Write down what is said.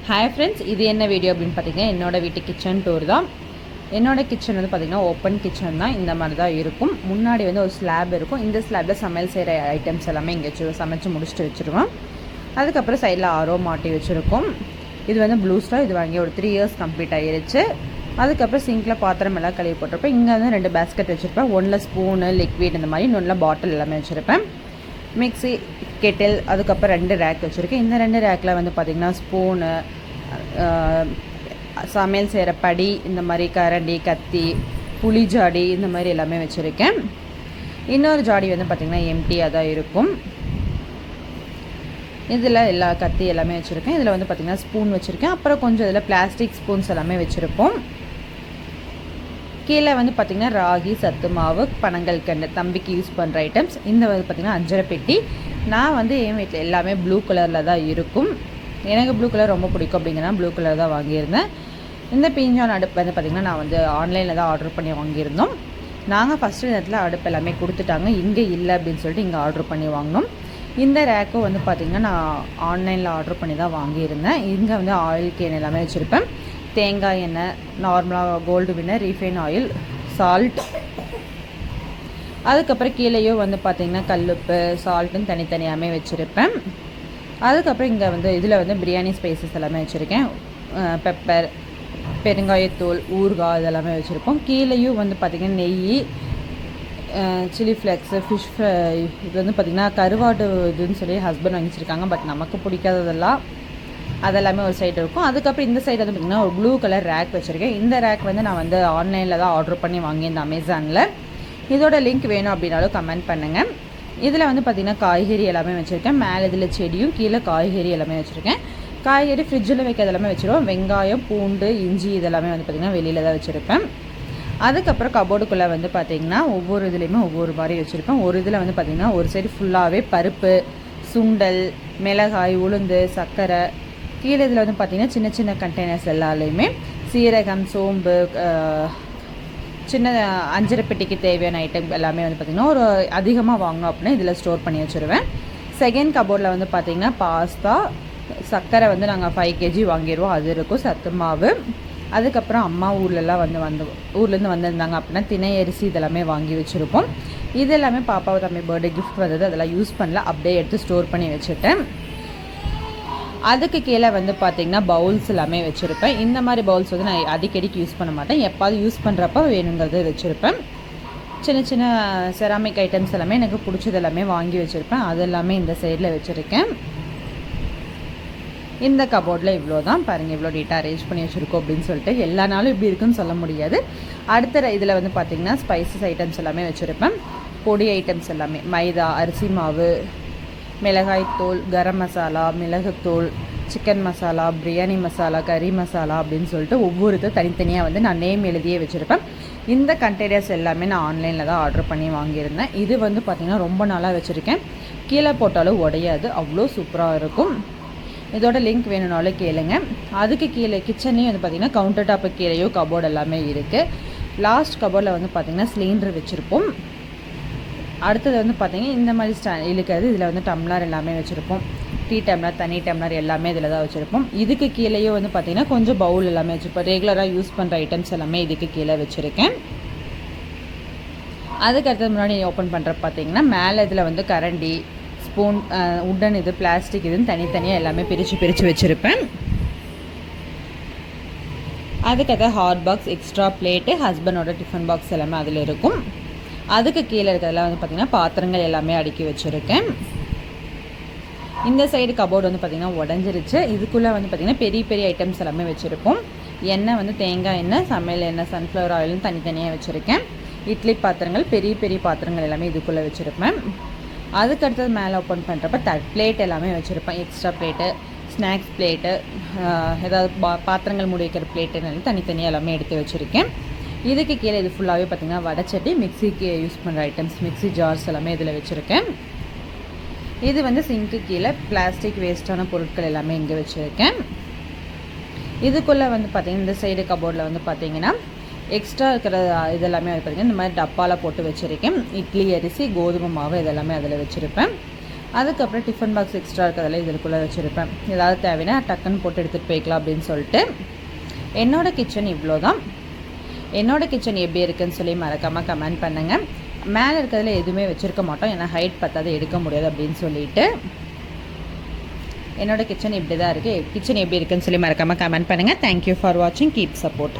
Hi friends, இது என்ன video அப்படின்னு பார்த்தீங்கன்னா என்னோடய வீட்டு கிச்சன் டூர் தான். என்னோடய கிச்சன் வந்து பார்த்திங்கன்னா ஓப்பன் கிச்சன் தான். இந்த மாதிரி தான் இருக்கும். முன்னாடி வந்து ஒரு ஸ்லாப் இருக்கும். இந்த ஸ்லாப்பில் சமையல் செய்கிற ஐட்டம்ஸ் எல்லாமே இங்கே சமைச்சு முடிச்சுட்டு வச்சுருவோம். அதுக்கப்புறம் சைடில் ஆரோ மாட்டி வச்சுருக்கோம். இது வந்து ப்ளூ ஸ்டார். இது வாங்கி ஒரு 3 இயர்ஸ் கம்ப்ளீட் ஆகிருச்சு. அதுக்கப்புறம் சிங்கில் பாத்திரம் எல்லாம் கழுவி போட்டிருப்பேன். இங்கே வந்து 2 பேஸ்கெட் வச்சுருப்பேன். ஒன்றில் ஸ்பூனு, லிக்விட் இந்த மாதிரி, இன்னொன்றில் பாட்டில் எல்லாமே வச்சுருப்பேன். மிக்ஸி, கெட்டில், அதுக்கப்புறம் 2 ரேக் வச்சுருக்கேன். இந்த 2 ரேக்கில் வந்து பார்த்திங்கன்னா ஸ்பூனு, சமையல் செய்கிற படி, இந்த மாதிரி கரண்டி, கத்தி, புளி ஜாடி இந்த மாதிரி எல்லாமே வச்சுருக்கேன். இன்னொரு ஜாடி வந்து பார்த்திங்கன்னா எம்டியாக தான் இருக்கும். இதில் எல்லா கத்தி எல்லாமே வச்சுருக்கேன். இதில் வந்து பார்த்திங்கன்னா ஸ்பூன் வச்சுருக்கேன். அப்புறம் கொஞ்சம் இதில் பிளாஸ்டிக் ஸ்பூன்ஸ் எல்லாமே வச்சுருப்போம். கீழே வந்து பார்த்திங்கன்னா ராகி, சத்து மாவு, பனங்கள் கண்டு தம்பிக்கு யூஸ் பண்ணுற ஐட்டம்ஸ். இந்த வந்து பார்த்திங்கன்னா அஞ்சரை பெட்டி. நான் வந்து என் வீட்டில் எல்லாமே ப்ளூ கலரில் தான் இருக்கும். எனக்கு ப்ளூ கலர் ரொம்ப பிடிக்கும் அப்படிங்கன்னா ப்ளூ கலர் தான் வாங்கியிருந்தேன். இந்த பீஞ்சான் அடுப்பு வந்து பார்த்திங்கன்னா நான் வந்து ஆன்லைனில் தான் ஆர்டர் பண்ணி வாங்கியிருந்தோம். நாங்கள் ஃபஸ்ட்டு நேரத்தில் அடுப்பு எல்லாமே கொடுத்துட்டாங்க. இங்கே இல்லை அப்படின்னு சொல்லிட்டு இங்கே ஆர்டர் பண்ணி வாங்கினோம். இந்த ரேக்கும் வந்து பார்த்திங்கன்னா நான் ஆன்லைனில் ஆர்டர் பண்ணி தான் வாங்கியிருந்தேன். இங்கே வந்து ஆயில் கேன் எல்லாமே வச்சுருப்பேன். தேங்காய் எண்ணெய், நார்மலாக gold winner, refine oil, salt, அதுக்கப்புறம் கீழேயும் வந்து பார்த்திங்கன்னா கல்லுப்பு, சால்ட்டுன்னு தனித்தனியாகவே வச்சுருப்பேன். அதுக்கப்புறம் இங்கே வந்து இதில் வந்து பிரியாணி ஸ்பைசஸ் எல்லாமே வச்சுருக்கேன். பெப்பர், பெருங்காயத்தூள், ஊறுகாய் இதெல்லாமே வச்சுருப்போம். கீழேயும் வந்து பார்த்திங்கன்னா நெய், சில்லி ஃப்ளெக்ஸு, ஃபிஷ் ஃப்ரை, இது வந்து பார்த்திங்கன்னா கருவாடு இதுன்னு சொல்லி ஹஸ்பண்ட் வாங்கி வச்சுருக்காங்க. பட் நமக்கு பிடிக்காததெல்லாம் அதெல்லாமே ஒரு சைடு இருக்கும். அதுக்கப்புறம் இந்த சைடு வந்து பார்த்திங்கன்னா ஒரு ப்ளூ கலர் ரேக் வச்சுருக்கேன். இந்த ரேக் வந்து நான் வந்து ஆன்லைனில் தான் ஆர்டர் பண்ணி வாங்கியிருந்தேன் அமேசானில். இதோட லிங்க் வேணும் அப்படின்னாலும் கமெண்ட் பண்ணுங்கள். இதில் வந்து பார்த்திங்கன்னா காய்கறி எல்லாமே வச்சுருக்கேன். மேலே இதில் செடியும், கீழே காய்கறி எல்லாமே வச்சுருக்கேன். காய்கறி ஃப்ரிட்ஜில் வைக்கிறது எல்லாமே வச்சுருவோம். வெங்காயம், பூண்டு, இஞ்சி இதெல்லாமே வந்து பார்த்திங்கன்னா வெளியில் தான் வச்சுருப்பேன். அதுக்கப்புறம் கபோர்டுக்குள்ளே வந்து பார்த்திங்கன்னா ஒவ்வொரு இதுலேயுமே ஒவ்வொரு மாதிரி வச்சுருப்பேன். ஒரு இதில் வந்து பார்த்திங்கன்னா ஒரு சைடு ஃபுல்லாகவே பருப்பு, சுண்டல், மிளகாய், உளுந்து, சர்க்கரை. கீழே இதில் வந்து பார்த்திங்கன்னா சின்ன சின்ன கண்டெய்னர்ஸ் எல்லாத்துலேயுமே சீரகம், சோம்பு, சின்ன அஞ்சரை பெட்டிக்கு தேவையான ஐட்டம் எல்லாமே வந்து பார்த்திங்கன்னா ஒரு அதிகமாக வாங்கணும் அப்படின்னா இதில் ஸ்டோர் பண்ணி வச்சுருவேன். செகண்ட் கபோர்டில் வந்து பார்த்திங்கன்னா பாஸ்தா, சர்க்கரை வந்து நாங்கள் 5 kg வாங்கிடுவோம், அது இருக்கும். சத்து மாவு, அதுக்கப்புறம் அம்மா ஊர்லேருந்து வந்திருந்தாங்க அப்படின்னா திணை அரிசி இதெல்லாமே வாங்கி வச்சுருப்போம். இது எல்லாமே பாப்பாவை தம்பி பர்த்டே கிஃப்ட் வந்தது, அதெல்லாம் யூஸ் பண்ணல, அப்படியே எடுத்து ஸ்டோர் பண்ணி வச்சுட்டேன். அதுக்கு கீழே வந்து பார்த்திங்கன்னா பவுல்ஸ் எல்லாமே வச்சுருப்பேன். இந்த மாதிரி பவுல்ஸ் வந்து நான் அடிக்கடிக்கு யூஸ் பண்ண மாட்டேன். எப்பாவது யூஸ் பண்ணுறப்ப வேணுங்கிறது வச்சுருப்பேன். சின்ன சின்ன செராமிக் ஐட்டம்ஸ் எல்லாமே எனக்கு பிடிச்சது எல்லாமே வாங்கி வச்சுருப்பேன். அது எல்லாமே இந்த சைடில் வச்சுருக்கேன். இந்த கபோர்டில் இவ்வளோ தான் பாருங்கள், இவ்வளோ நீட்டாக அரேஞ்ச் பண்ணி வச்சுருக்கோம் அப்படின்னு சொல்லிட்டு. எல்லா நாளும் இப்படி இருக்குன்னு சொல்ல முடியாது. அடுத்த இதில் வந்து பார்த்திங்கன்னா ஸ்பைசஸ் ஐட்டம்ஸ் எல்லாமே வச்சுருப்பேன். பொடி ஐட்டம்ஸ் எல்லாமே மைதா, அரிசி மாவு, மிளகாய்த்தூள், கரம் மசாலா, மிளகுத்தூள், சிக்கன் மசாலா, பிரியாணி மசாலா, கறி மசாலா அப்படின்னு சொல்லிட்டு ஒவ்வொருத்தர் தனித்தனியாக வந்து நான் நேம் எழுதியே வச்சுருப்பேன். இந்த கண்டெய்னர்ஸ் எல்லாமே நான் ஆன்லைனில் தான் ஆர்டர் பண்ணி வாங்கியிருந்தேன். இது வந்து பார்த்திங்கன்னா ரொம்ப நாளாக வச்சுருக்கேன். கீழே போட்டாலும் உடையாது, அவ்வளோ சூப்பராக இருக்கும். இதோட லிங்க் வேணும்னாலும் கேளுங்க. அதுக்கு கீழே கிச்சன்லேயும் வந்து பார்த்திங்கன்னா கவுண்டர் டாப்பு கீழேயும் கபோர்டு எல்லாமே இருக்குது. லாஸ்ட் கபோர்டில் வந்து பார்த்திங்கன்னா சிலிண்டர் வச்சுருப்போம். அடுத்தது வந்து பார்த்திங்கன்னா இந்த மாதிரி இழுக்கிறது, இதில் வந்து டம்ளர் எல்லாமே வச்சுருப்போம். டீ டம்ளர், தனி டம்ளர் எல்லாமே இதில் தான் வச்சுருப்போம். இதுக்கு கீழேயே வந்து பார்த்திங்கன்னா கொஞ்சம் பவுல் எல்லாமே வச்சுருப்போம். ரெகுலராக யூஸ் பண்ணுற ஐட்டம்ஸ் எல்லாமே இதுக்கு கீழே வச்சுருக்கேன். அதுக்கு அடுத்தது முன்னாடி ஓப்பன் பண்ணுற பார்த்திங்கன்னா மேலே இதில் வந்து கரண்டி, ஸ்பூன், உட்டன், இது பிளாஸ்டிக், இதுன்னு தனித்தனியாக எல்லாமே பிரித்து வச்சுருப்பேன். அதுக்கடுத்த ஹாட் பாக்ஸ், எக்ஸ்ட்ரா பிளேட்டு, ஹஸ்பண்டோட டிஃபன் பாக்ஸ் எல்லாமே அதில் இருக்கும். அதுக்கு கீழே இருக்கிறதெல்லாம் வந்து பார்த்திங்கன்னா பாத்திரங்கள் எல்லாமே அடுக்கி வச்சுருக்கேன். இந்த சைடு கபோர்டு வந்து பார்த்திங்கன்னா உடஞ்சிருச்சு. இதுக்குள்ளே வந்து பார்த்திங்கன்னா பெரிய பெரிய ஐட்டம்ஸ் எல்லாமே வச்சுருப்போம். எண்ணெய் வந்து தேங்காய் எண்ணெய், சமையல் எண்ணெய், சன்ஃப்ளவர் ஆயிலும் தனித்தனியாக வச்சுருக்கேன். இட்லி பாத்திரங்கள், பெரிய பெரிய பாத்திரங்கள் எல்லாமே இதுக்குள்ளே வச்சுருப்பேன். அதுக்கடுத்தது மேலே ஓப்பன் பண்ணுறப்ப பிளேட் எல்லாமே வச்சுருப்பேன். எக்ஸ்ட்ரா பிளேட்டு, ஸ்நாக்ஸ் பிளேட்டு, ஏதாவது பாத்திரங்கள் மூடி வைக்கிற பிளேட்டுன்னு தனித்தனியாக எல்லாமே எடுத்து வச்சுருக்கேன். இதுக்கு கீழே இது ஃபுல்லாகவே பார்த்திங்கன்னா வடைச்சட்டி, மிக்சிக்கு யூஸ் பண்ணுற ஐட்டம்ஸ், மிக்சி ஜார்ஸ் எல்லாமே இதில் வச்சுருக்கேன். இது வந்து சிங்க்கு கீழே பிளாஸ்டிக் வேஸ்ட்டான பொருட்கள் எல்லாமே இங்கே வச்சுருக்கேன். இதுக்குள்ளே வந்து பார்த்திங்கன்னா இந்த சைடு கபோர்டில் வந்து பார்த்திங்கன்னா எக்ஸ்ட்ரா இருக்கிற இதெல்லாமே பார்த்திங்கன்னா இந்த மாதிரி டப்பாவில் போட்டு வச்சுருக்கேன். இட்லி அரிசி, கோதுமை மாவு இதெல்லாமே அதில் வச்சுருப்பேன். அதுக்கப்புறம் டிஃபன் பாக்ஸ் எக்ஸ்ட்ரா இருக்கிறதெல்லாம் இதுக்குள்ளே வச்சுருப்பேன். ஏதாவது தேவைன்னா டக்குன்னு போட்டு எடுத்துகிட்டு போய்க்கலாம் அப்படின்னு சொல்லிட்டு. என்னோடய கிச்சன் இவ்வளோ தான். என்னோடய கிச்சன் எப்படி இருக்குதுன்னு சொல்லி மறக்காமல் கமெண்ட் பண்ணுங்கள். மேலே இருக்கிறதுல எதுவுமே வச்சுருக்க மாட்டோம், ஏன்னா ஹைட் பத்தாது எடுக்க முடியாது அப்படின்னு சொல்லிட்டு. என்னோடய கிச்சன் இப்படி தான் இருக்குது. கிச்சன் எப்படி இருக்குதுன்னு சொல்லி மறக்காமல் கமெண்ட் பண்ணுங்கள். தேங்க்யூ ஃபார் வாட்சிங். Keep support.